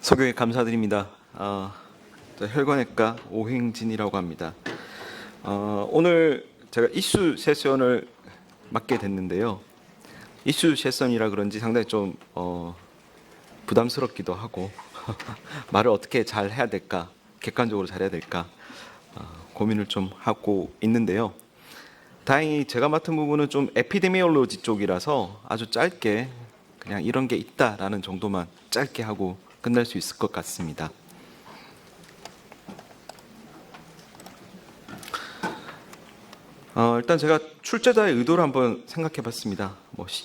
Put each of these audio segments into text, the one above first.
소개에 감사드립니다. 혈관외과 오행진이라고 합니다. 오늘 제가 이슈 세션을 맡게 됐는데요. 이슈 세션이라 그런지 상당히 좀 부담스럽기도 하고 말을 어떻게 잘 해야 될까, 객관적으로 잘해야 될까 고민을 좀 하고 있는데요. 다행히 제가 맡은 부분은 좀 에피데미올로지 쪽이라서 아주 짧게 그냥 이런 게 있다라는 정도만 짧게 하고 끝날 수 있을 것 같습니다. 일단 제가 출제자의 의도를 한번 생각해 봤습니다.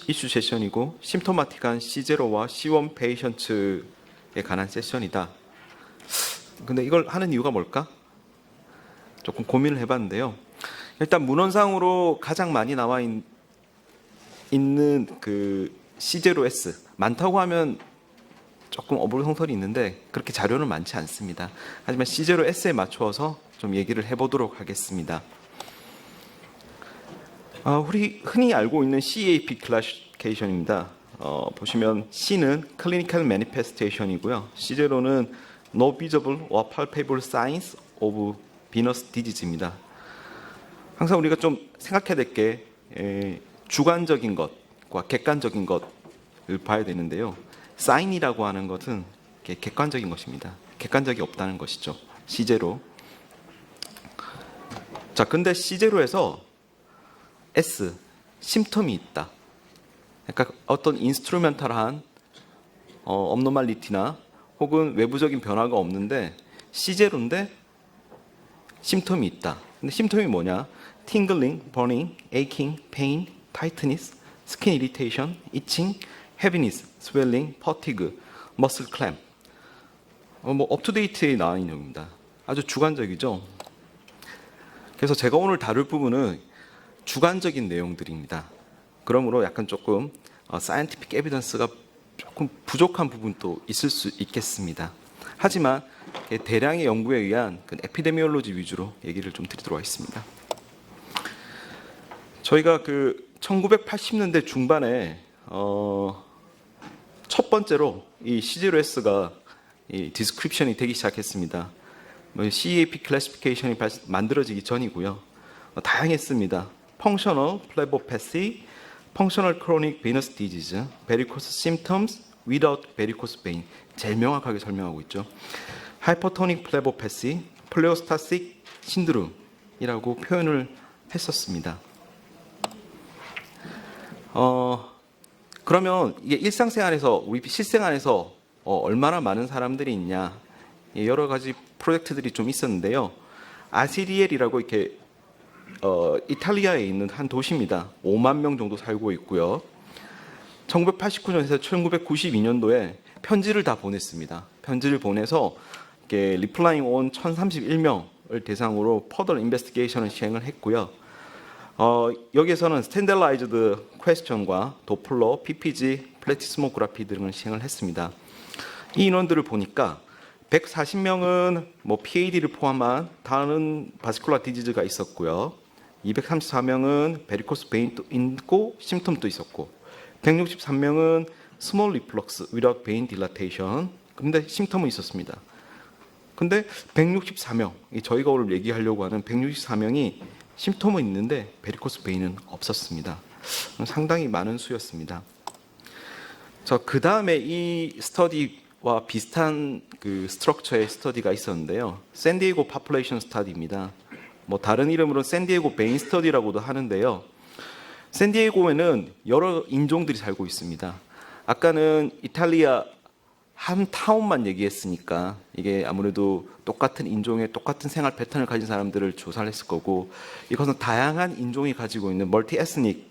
이슈 세션이고 심토마틱한 C0와 C1 페이션츠에 관한 세션이다. 근데 이걸 하는 이유가 뭘까? 조금 고민을 해봤는데요. 일단 문헌상으로 가장 많이 나와 있는 그 C0S 많다고 하면 조금 어불성설이 있는데 그렇게 자료는 많지 않습니다. 하지만 C0S에 맞추어서 좀 얘기를 해보도록 하겠습니다. 우리 흔히 알고 있는 CAP 클래시피케이션입니다. 보시면 C는 Clinical Manifestation이고요. C0는 No Visible or Palpable Signs of Venous Disease입니다. 항상 우리가 좀 생각해야 될 게 주관적인 것과 객관적인 것을 봐야 되는데요. 사인이라고 하는 것은 객관적인 것입니다. 객관적이 없다는 것이죠. C0. 자, 근데 C0에서 S, 심텀이 있다. 그러니까 어떤 인스트루멘탈한 업노말리티나 혹은 외부적인 변화가 없는데 C0인데 심텀이 있다. 근데 심텀이 뭐냐? tingling, burning, aching, pain, tightness, skin irritation, itching, heaviness, swelling, fatigue, muscle cramp. 업투데이트에 나와 있는 겁니다. 아주 주관적이죠. 그래서 제가 오늘 다룰 부분은 주관적인 내용들입니다. 그러므로 약간 조금 사이언티픽 에비던스가 조금 부족한 부분도 있을 수 있겠습니다. 하지만 대량의 연구에 의한 그 에피데미올로지 위주로 얘기를 좀 드리도록 하겠습니다. 저희가 그 1980년대 중반에 첫 번째로 이 C0S가 이 디스크립션이 되기 시작했습니다. CAP 클래시피케이션이 만들어지기 전이고요. 다양했습니다. Functional Phlebopathy, Functional Chronic Venous Disease, Varicose Symptoms Without Varicose Vein. 제일 명확하게 설명하고 있죠. Hypertonic Phlebopathy, Pleostatic Syndrome이라고 표현을 했었습니다. 그러면 이게 일상생활에서 우리 실생활에서 얼마나 많은 사람들이 있냐, 여러 가지 프로젝트들이 좀 있었는데요. 아시리엘이라고 이렇게 이탈리아에 있는 한 도시입니다. 5만 명 정도 살고 있고요. 1989년에서 1992년도에 편지를 다 보냈습니다. 편지를 보내서 이렇게 리플라잉 온 1031명을 대상으로 퍼더 인베스티게이션을 시행을 했고요. 여기에서는 스탠더라이즈드 퀘스천과 도플러, PPG, 플래티스모그라피 등을 시행을 했습니다. 이 인원들을 보니까 140명은 PAD를 포함한 다른 바스큘라 디지즈가 있었고요. 234명은 베리코스 베인도 있고 심텀도 있었고, 163명은 스몰 리플럭스 without vein dilatation, 근데 심텀은 있었습니다. 근데 164명, 저희가 오늘 얘기하려고 하는 164명이 심텀은 있는데 베리코스 베인은 없었습니다. 상당히 많은 수였습니다. 그 다음에 이 스터디와 비슷한 그 스트럭처의 스터디가 있었는데요. 샌디에고 파퓰레이션 스터디입니다. 다른 이름으로 샌디에고 베인 스터디라고도 하는데요. 샌디에고에는 여러 인종들이 살고 있습니다. 아까는 이탈리아 한 타운만 얘기했으니까 이게 아무래도 똑같은 인종의 똑같은 생활 패턴을 가진 사람들을 조사를 했을 거고, 이것은 다양한 인종이 가지고 있는 멀티 에스닉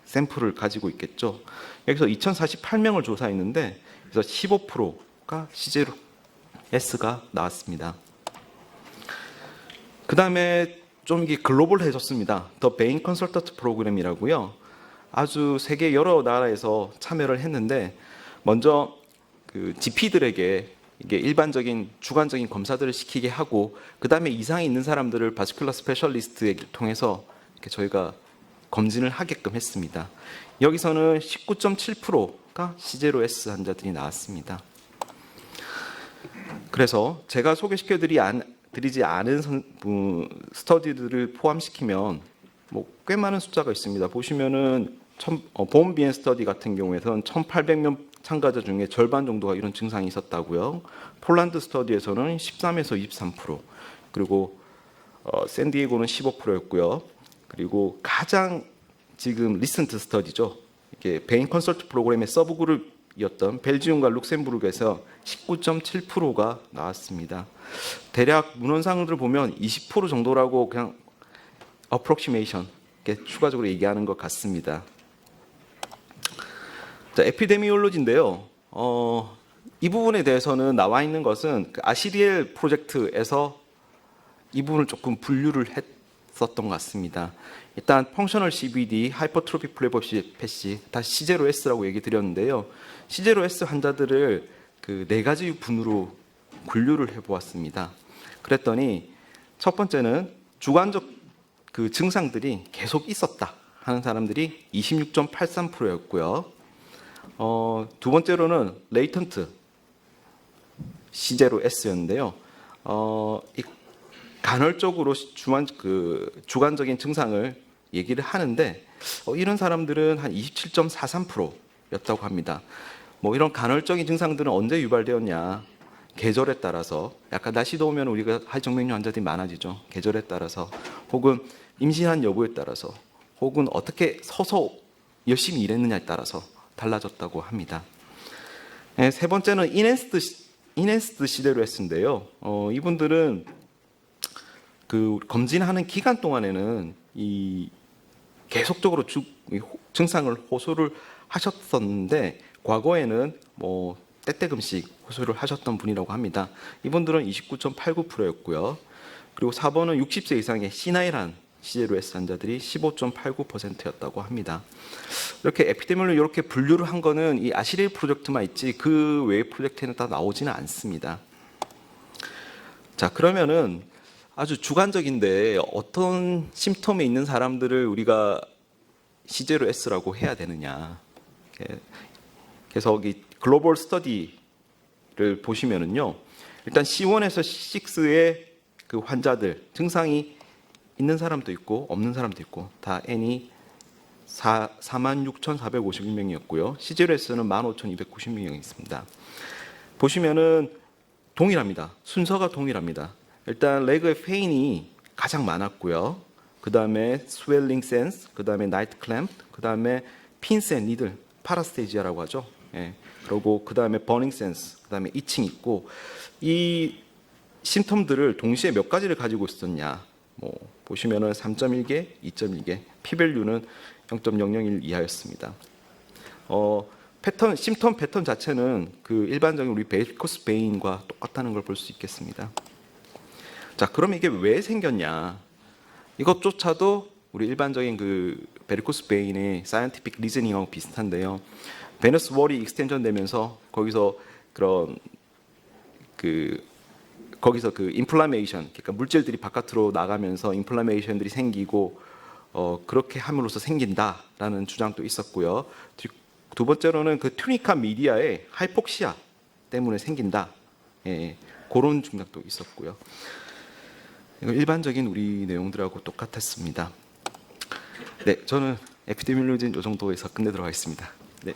샘플을 가지고 있겠죠. 여기서 2048명을 조사했는데 그래서 15%가 C0S가 나왔습니다. 그 다음에 좀 이게 글로벌해졌습니다. 더 베인 컨설턴트 프로그램이라고요. 아주 세계 여러 나라에서 참여를 했는데, 먼저 그 GP들에게 이게 일반적인 주관적인 검사들을 시키게 하고, 그 다음에 이상이 있는 사람들을 바스큘라 스페셜리스트를 통해서 이렇게 저희가 검진을 하게끔 했습니다. 여기서는 19.7%가 C0S 환자들이 나왔습니다. 그래서 제가 드리지 않은 스터디들을 포함시키면 뭐 꽤 많은 숫자가 있습니다. 보시면은 보험 비행 스터디 같은 경우에는 1,800명 참가자 중에 절반 정도가 이런 증상이 있었다고요. 폴란드 스터디에서는 13에서 23%, 그리고 샌디에고는 15%였고요. 그리고 가장 지금 리센트 스터디죠. 이게 베인 컨설트 프로그램의 서브그룹이었던 벨지움과 룩셈부르크에서 19.7%가 나왔습니다. 대략 문헌상들을 보면 20% 정도라고 그냥 어프록시메이션 추가적으로 얘기하는 것 같습니다. 자, 에피데미올로지인데요. 이 부분에 대해서는 나와 있는 것은 그 아시리엘 프로젝트에서 이 부분을 조금 분류를 했었던 것 같습니다. 일단 펑셔널 CVD, 하이퍼트로피 플레보패시, 다시 시제로 S라고 얘기 드렸는데요. 시제로 S 환자들을 그 네 가지 분으로 분류를 해보았습니다. 그랬더니 첫 번째는 주관적 그 증상들이 계속 있었다 하는 사람들이 26.83%였고요. 두 번째로는 레이턴트 시제로 S였는데요. 간헐적으로 주관적인 증상을 얘기를 하는데 이런 사람들은 한 27.43%였다고 합니다. 뭐 이런 간헐적인 증상들은 언제 유발되었냐? 계절에 따라서, 약간 날씨 더우면 우리가 하이정맥류 환자들이 많아지죠. 계절에 따라서, 혹은 임신한 여부에 따라서, 혹은 어떻게 서서 열심히 일했느냐에 따라서 달라졌다고 합니다. 세 번째는 인핸스드 시제로 S인데요. 이분들은 그 검진하는 기간 동안에는 이 계속적으로 증상을 호소를 하셨었는데 과거에는 뭐 때때금씩 호소를 하셨던 분이라고 합니다. 이분들은 29.89%였고요. 그리고 4번은 60세 이상의 시나일한 시제로 S 환자들이 15.89%였다고 합니다. 이렇게 에피데미올로 이렇게 분류를 한 거는 이 아시리엘 프로젝트만 있지 그 외의 프로젝트에는 다 나오지는 않습니다. 자, 그러면은 아주 주관적인데 어떤 심텀에 있는 사람들을 우리가 시제로 S라고 해야 되느냐. 그래서 이 글로벌 스터디를 보시면은요. 일단 C1에서 C6의 그 환자들 증상이 있는 사람도 있고 없는 사람도 있고 다 N이 46,451명이었고요. 시제로 S는 15,290명이 있습니다. 보시면은 동일합니다. 순서가 동일합니다. 일단 레그의 페인이 가장 많았고요. 그 다음에 스웰링 센스, 그 다음에 나이트 클램프, 그 다음에 핀스 앤 니들, 파라스테지아라고 하죠. 예. 그리고 그 다음에 버닝 센스, 그 다음에 이칭 있고, 이 심텀들을 동시에 몇 가지를 가지고 있었냐. 뭐 보시면은 3.1개, 2.1개, P밸류는 0.001 이하였습니다. 심텀 패턴 자체는 그 일반적인 우리 베리코스 베인과 똑같다는 걸 볼 수 있겠습니다. 자, 그럼 이게 왜 생겼냐? 이것조차도 우리 일반적인 그 베리코스 베인의 사이언티픽 리즈닝하고 비슷한데요. 베너스 월이 익스텐션 되면서 거기서 인플라메이션, 그러니까 물질들이 바깥으로 나가면서 인플라메이션들이 생기고 그렇게 함으로써 생긴다라는 주장도 있었고요. 두 번째로는 그 튜니카 미디아의 하이폭시아 때문에 생긴다. 예, 그런 주장도 있었고요. 일반적인 우리 내용들하고 똑같았습니다. 네, 저는 에피데미올로지는 이 정도에서 끝내도록 하겠습니다. 네.